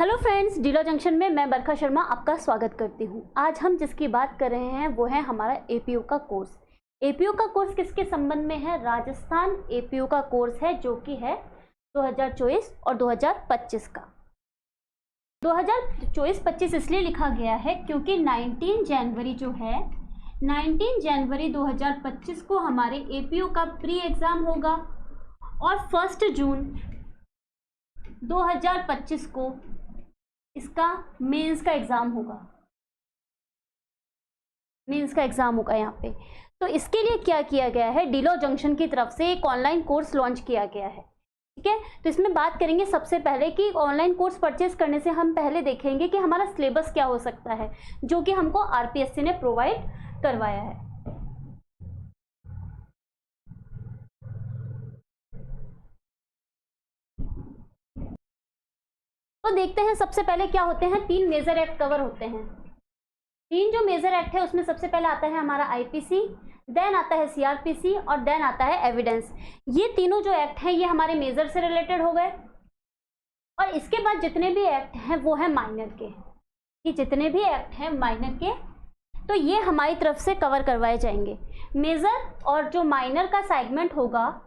Hello friends, डीलो junction में मैं बरखा शर्मा आपका स्वागत करती हूँ। आज हम जिसकी बात कर रहे हैं वो है हमारा एपीयू का कोर्स। एपीयू का कोर्स किसके संबंध में है? राजस्थान एपीयू का कोर्स है जो कि है 2024 और 2025 का। 2024-25 इसलिए लिखा गया है क्योंकि 19 जनवरी जो है 19 जनवरी 2025 को हमारे एपीयू का प्री एग्ज़ाम होगा और 1 जून 2025 को इसका मेंस का एग्ज़ाम होगा। मेंस का एग्ज़ाम होगा यहाँ पे। तो इसके लिए क्या किया गया है, डीलो जंक्शन की तरफ से एक ऑनलाइन कोर्स लॉन्च किया गया है। ठीक है, तो इसमें बात करेंगे सबसे पहले कि ऑनलाइन कोर्स परचेज करने से हम पहले देखेंगे कि हमारा सिलेबस क्या हो सकता है जो कि हमको आरपीएससी ने प्रोवाइड करवाया है। तो देखते हैं सबसे पहले क्या होते हैं। 3 मेजर एक्ट कवर होते हैं। 3 जो मेजर एक्ट है उसमें सबसे पहले आता है हमारा आईपीसी, देन आता है सीआरपीसी और देन आता है एविडेंस। ये तीनों जो एक्ट हैं ये हमारे मेजर से रिलेटेड हो गए और इसके बाद जितने भी एक्ट हैं वो है माइनर के। ये जितने भी एक्ट हैं माइनर के तो ये हमारी तरफ से कवर करवाए जाएंगे। मेजर और जो माइनर का सेगमेंट होगा,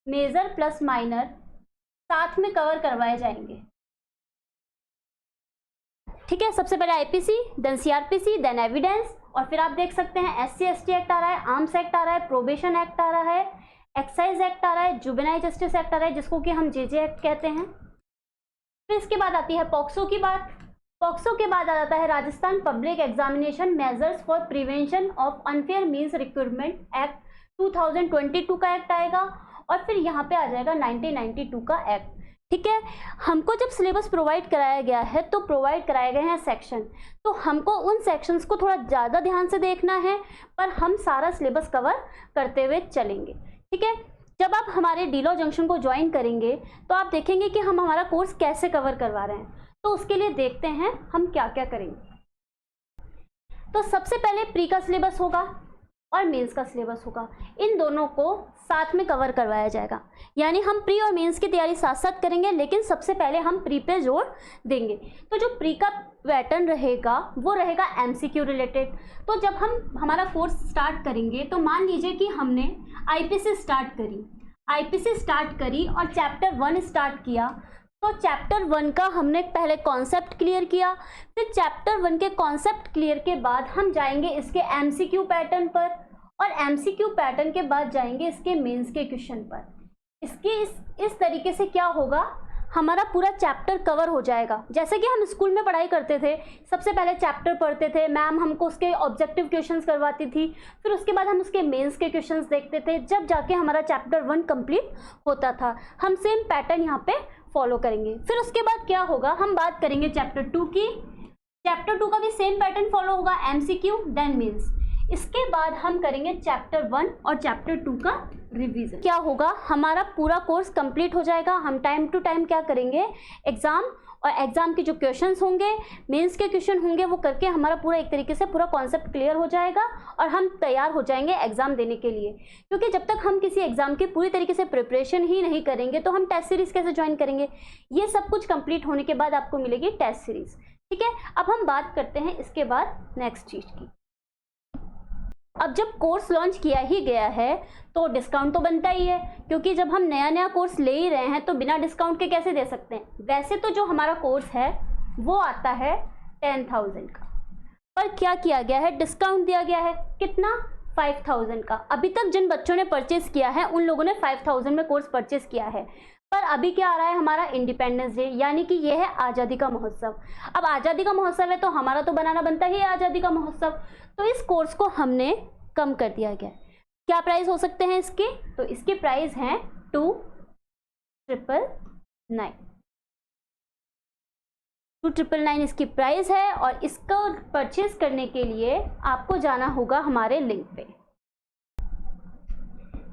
मेजर प्लस माइनर साथ में कवर करवाए जाएंगे। ठीक है, सबसे पहले IPC, then CrPC, then evidence और फिर आप देख सकते हैं एससी एसटी एक्ट आ रहा है, आर्म्स एक्ट आ रहा है, प्रोबेशन एक्ट आ रहा है, एक्साइज एक्ट आ रहा है, जुवेनाइल जस्टिस एक्ट आ रहा है जिसको कि हम जेजे एक्ट कहते हैं। फिर इसके बाद आती है पॉक्सो की बात। पॉक्सो के बाद आ जाता है Rajasthan public examination measures for prevention of unfair means recruitment act 2022 का एक्ट आएगा और फिर यहाँ पे आ जाएगा 1992 का एक्ट। ठीक है, हमको जब सिलेबस प्रोवाइड कराया गया है तो प्रोवाइड कराए गए हैं सेक्शन, तो हमको उन सेक्शंस को थोड़ा ज़्यादा ध्यान से देखना है पर हम सारा सिलेबस कवर करते हुए चलेंगे। ठीक है, जब आप हमारे डीलो जंक्शन को ज्वाइन करेंगे तो आप देखेंगे कि हम हमारा कोर्स कैसे कवर करवा रहे हैं। तो उसके लिए देखते हैं हम क्या क्या करेंगे। तो सबसे पहले प्री का सिलेबस होगा और मेंस का सिलेबस होगा। इन दोनों को साथ में कवर करवाया जाएगा, यानी हम प्री और मेंस की तैयारी साथ साथ करेंगे लेकिन सबसे पहले हम प्री पे जोर देंगे। तो जो प्री का पैटर्न रहेगा वो रहेगा एमसीक्यू रिलेटेड। तो जब हम हमारा कोर्स स्टार्ट करेंगे तो मान लीजिए कि हमने आईपीसी स्टार्ट करी और चैप्टर 1 स्टार्ट किया। तो चैप्टर 1 का हमने पहले कॉन्सेप्ट क्लियर किया, फिर चैप्टर 1 के कॉन्सेप्ट क्लियर के बाद हम जाएंगे इसके एमसीक्यू पैटर्न पर और एमसीक्यू पैटर्न के बाद जाएंगे इसके मेंस के क्वेश्चन पर। इसके इस तरीके से क्या होगा, हमारा पूरा चैप्टर कवर हो जाएगा। जैसे कि हम स्कूल में पढ़ाई करते थे, सबसे पहले चैप्टर पढ़ते थे, मैम हमको उसके ऑब्जेक्टिव क्वेश्चंस करवाती थी, फिर उसके बाद हम उसके मेंस के क्वेश्चंस देखते थे, जब जाके हमारा चैप्टर 1 कंप्लीट होता था। हम सेम पैटर्न यहाँ पे फॉलो करेंगे। फिर उसके बाद क्या होगा, हम बात करेंगे चैप्टर 2 की। चैप्टर 2 का भी सेम पैटर्न फॉलो होगा, एमसीक्यू देन मेंस। इसके बाद हम करेंगे चैप्टर 1 और चैप्टर 2 का रिवीजन। क्या होगा, हमारा पूरा कोर्स कंप्लीट हो जाएगा। हम टाइम टू टाइम क्या करेंगे, एग्जाम और एग्जाम के जो क्वेश्चंस होंगे, मेंस के क्वेश्चन होंगे, वो करके हमारा पूरा एक तरीके से पूरा कॉन्सेप्ट क्लियर हो जाएगा और हम तैयार हो जाएंगे एग्जाम देने के लिए। क्योंकि जब तक हम किसी एग्जाम की पूरी तरीके से प्रिपरेशन ही नहीं करेंगे तो हम टेस्ट सीरीज कैसे ज्वाइन करेंगे। ये सब कुछ कंप्लीट होने के बाद आपको मिलेगी टेस्ट सीरीज। ठीक है, अब हम बात करते हैं इसके बाद नेक्स्ट चीज की। अब जब कोर्स लॉन्च किया ही गया है तो डिस्काउंट तो बनता ही है, क्योंकि जब हम नया कोर्स ले ही रहे हैं तो बिना डिस्काउंट के कैसे दे सकते हैं। वैसे तो जो हमारा कोर्स है वो आता है 10,000 का, पर क्या किया गया है, डिस्काउंट दिया गया है। कितना? 5,000 का। अभी तक जिन बच्चों ने परचेज किया है उन लोगों ने 5,000 में कोर्स परचेज किया है। पर अभी क्या आ रहा है, हमारा इंडिपेंडेंस डे, यानी कि यह है आज़ादी का महोत्सव। अब आज़ादी का महोत्सव है तो हमारा तो बनाना बनता ही है आज़ादी का महोत्सव। तो इस कोर्स को हमने कम कर दिया गया। क्या प्राइस हो सकते हैं इसके? तो इसके प्राइस हैं 2,999। 2,999 इसकी प्राइस है और इसको परचेज करने के लिए आपको जाना होगा हमारे लिंक पे।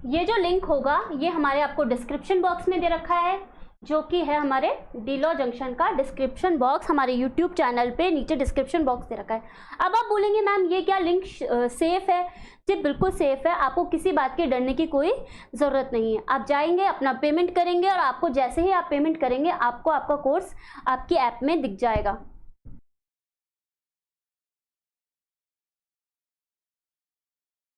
ये जो लिंक होगा ये हमारे आपको डिस्क्रिप्शन बॉक्स में दे रखा है। जो कि है हमारे डी लॉ जंक्शन का डिस्क्रिप्शन बॉक्स, हमारे यूट्यूब चैनल पे नीचे डिस्क्रिप्शन बॉक्स दे रखा है। अब आप बोलेंगे मैम ये क्या लिंक सेफ है? जी बिल्कुल सेफ है, आपको किसी बात के डरने की कोई ज़रूरत नहीं है। आप जाएंगे, अपना पेमेंट करेंगे और आपको जैसे ही आप पेमेंट करेंगे आपको आपका कोर्स आपकी ऐप में दिख जाएगा।